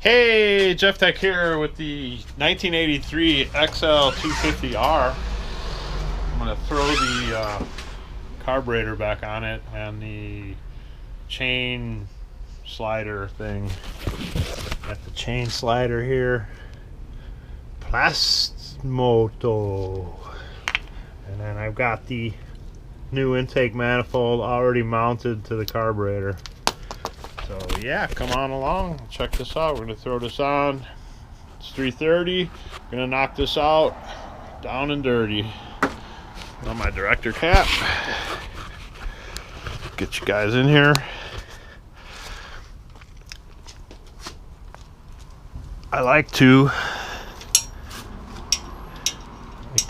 Hey, Jeff Tech here with the 1983 XL250R. I'm going to throw the carburetor back on it and the chain slider thing. Got the chain slider here. Plastmoto. And then I've got the new intake manifold already mounted to the carburetor. So yeah, come on along, check this out. We're gonna throw this on. It's 3:30. We're gonna knock this out down and dirty. On my director cap. Get you guys in here. I like to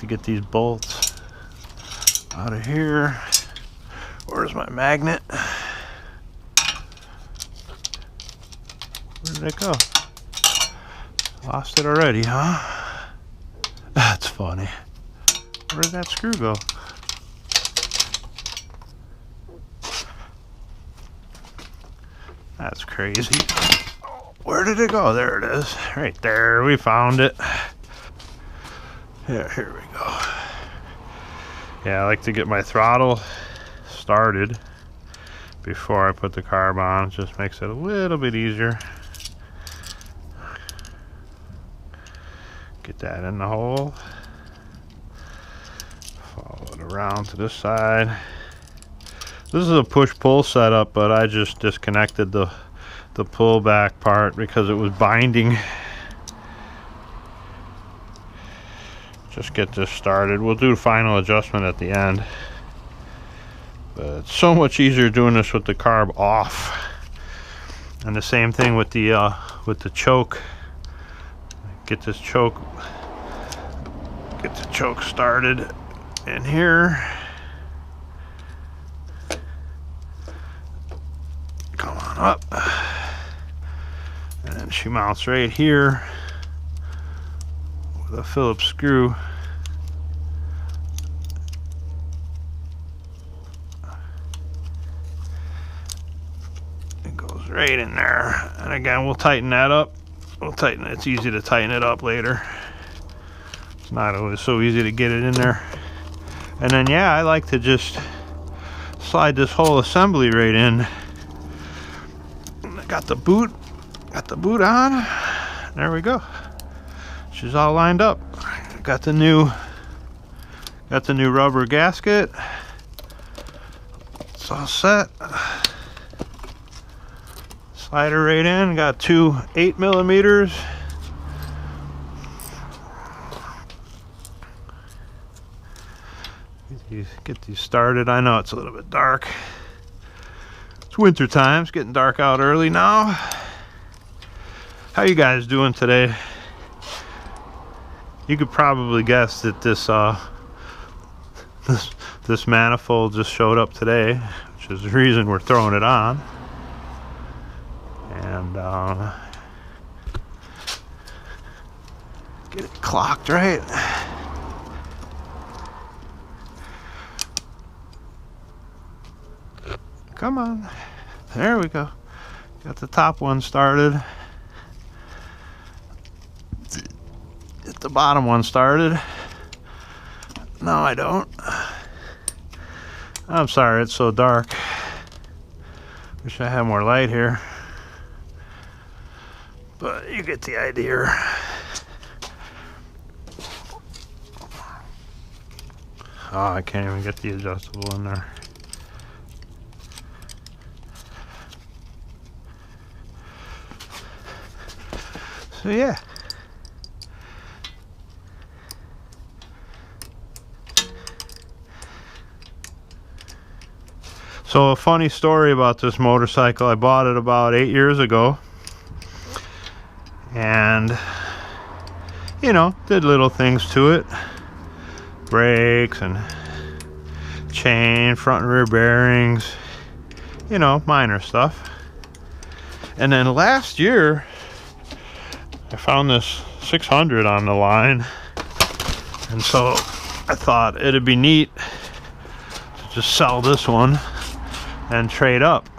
get these bolts out of here. Where's my magnet? Where did it go? Lost it already, huh? That's funny. Where did that screw go? That's crazy. Where did it go? There it is. Right there. We found it. Yeah, here we go. Yeah, I like to get my throttle started before I put the carb on. It just makes it a little bit easier. Get that in the hole. Follow it around to this side. This is a push-pull setup, but I just disconnected the pull-back part because it was binding. Just get this started. We'll do the final adjustment at the end. But it's so much easier doing this with the carb off. And the same thing with the choke. Get the choke started in here. Come on up. And then she mounts right here with a Phillips screw. It goes right in there. And again, we'll tighten that up. We'll tighten it. It's easy to tighten it up later. It's not always so easy to get it in there. And then yeah, I like to just slide this whole assembly right in. I got the boot on. There we go. She's all lined up. Got the new rubber gasket. It's all set. Slider right in. Got two 8mm. Get these started. I know it's a little bit dark. It's winter time. It's getting dark out early now. How you guys doing today? You could probably guess that this manifold just showed up today, which is the reason we're throwing it on. And get it clocked right. Come on. There we go. Got the top one started. Get the bottom one started. No, I don't. I'm sorry, it's so dark. Wish I had more light here. But you get the idea. Oh, I can't even get the adjustable in there. So yeah. So a funny story about this motorcycle. I bought it about 8 years ago. And, you know, did little things to it. Brakes and chain, front and rear bearings. You know, minor stuff. And then last year, I found this 600 on the line. And so I thought it'd be neat to just sell this one and trade up.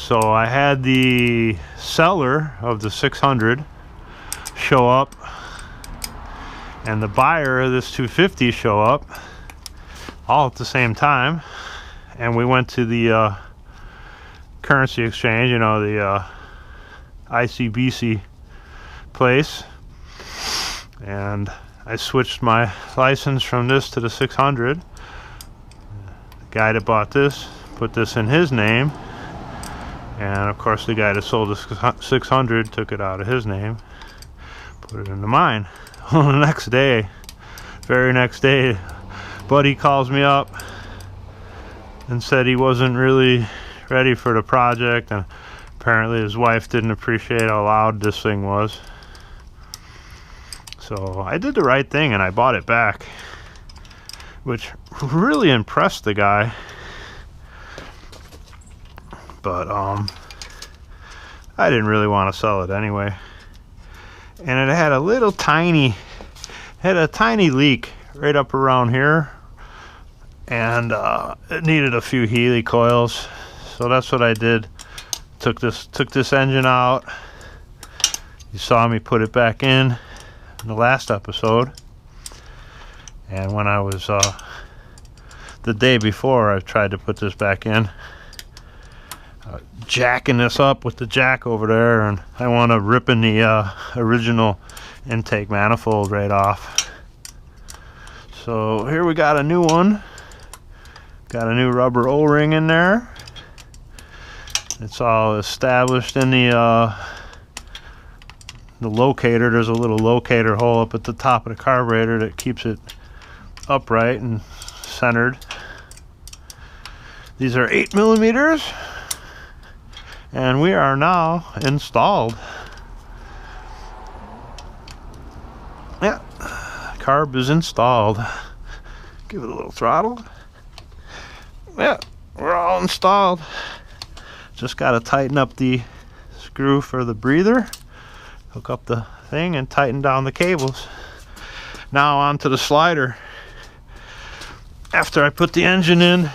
So I had the seller of the 600 show up and the buyer of this 250 show up all at the same time, and we went to the currency exchange, you know, the ICBC place, and I switched my license from this to the 600. The guy that bought this put this in his name, and of course the guy that sold the 600 took it out of his name, put it into mine. Well, the next day, very next day, buddy calls me up and said he wasn't really ready for the project, and apparently his wife didn't appreciate how loud this thing was. So I did the right thing and I bought it back, which really impressed the guy. But I didn't really want to sell it anyway. And it had a little tiny, leak right up around here, and it needed a few Healy coils. So that's what I did. Took this engine out. You saw me put it back in the last episode. And when I was the day before, I tried to put this back in, jacking this up with the jack over there, and I wound up ripping the original intake manifold right off. So here we got a new one. Got a new rubber O-ring in there. It's all established in the locator. There's a little locator hole up at the top of the carburetor that keeps it upright and centered. These are 8mm, and we are now installed. Yeah, carb is installed. Give it a little throttle. Yeah, we're all installed. Just got to tighten up the screw for the breather, hook up the thing, and tighten down the cables. Now onto the slider. After I put the engine in,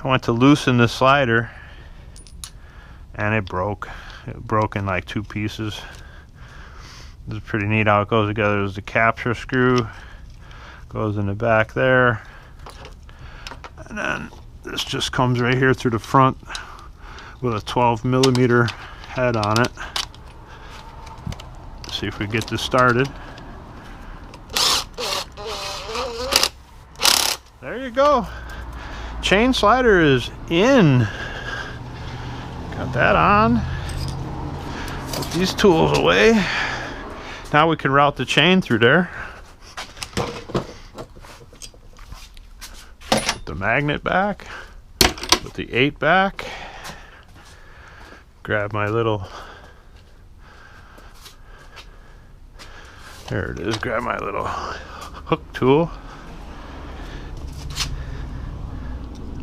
I went to loosen the slider, and it broke. It broke in like 2 pieces. This is pretty neat how it goes together. There's the capture screw, goes in the back there, and then this just comes right here through the front with a 12mm head on it. Let's see if we get this started. There you go. Chain slider is in. Got that on. Put these tools away. Now we can route the chain through there. Put the magnet back. Put the 8 back. Grab my little, there it is, grab my little hook tool.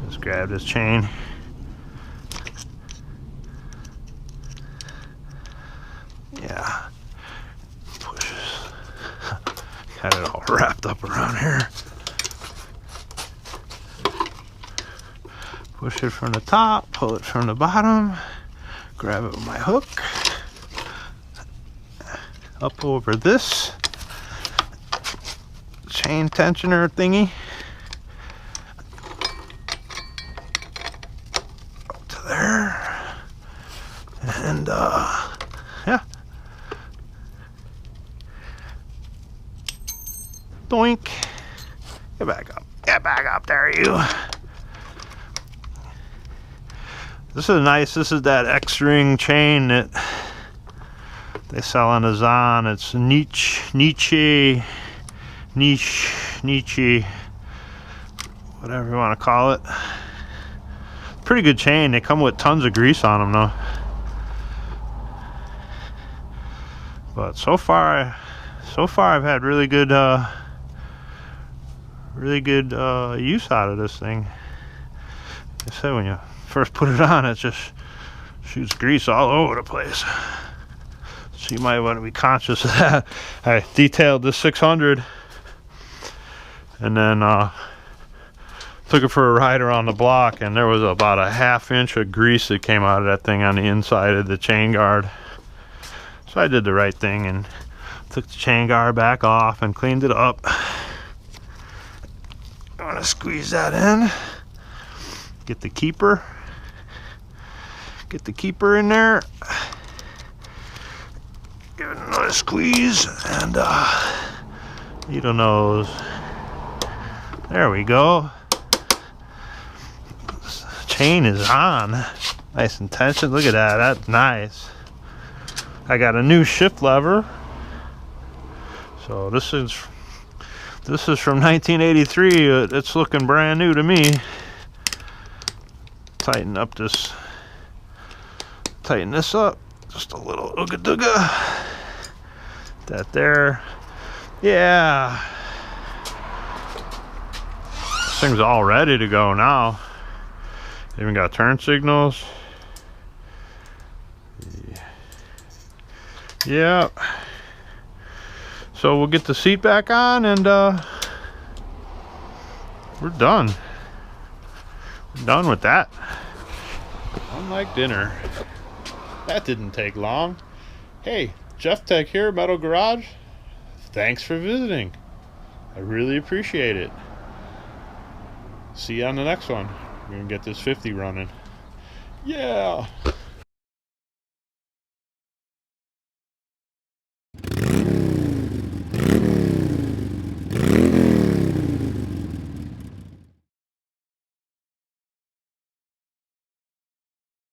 Just grab this chain. Yeah. Push this. Got it all wrapped up around here. Push it from the top, pull it from the bottom, grab it with my hook, up over this chain tensioner thingy, up to there, and yeah, doink, get back up there, you. This is nice. This is that X-ring chain that they sell on the Zon. It's Nietzsche, whatever you want to call it. Pretty good chain. They come with tons of grease on them though. But so far I've had really good use out of this thing. Like I said, when you first put it on, it just shoots grease all over the place. So you might want to be conscious of that. I detailed this 600 and then took it for a ride around the block, and there was about a ½ inch of grease that came out of that thing on the inside of the chain guard. So I did the right thing and took the chain guard back off and cleaned it up. I'm gonna squeeze that in. Get the keeper. Get the keeper in there. Give it another squeeze and needle nose. There we go. Chain is on. Nice and tension. Look at that. That's nice. I got a new shift lever. So this is from 1983. It's looking brand new to me. Tighten this up just a little. Ooga dooga. That there. Yeah. This thing's all ready to go now. Even got turn signals. Yeah. So we'll get the seat back on and we're done. We're done with that. Unlike dinner. That didn't take long. Hey, Jeff Tech here, Metal Garage. Thanks for visiting. I really appreciate it. See you on the next one. We're gonna get this 50 running. Yeah.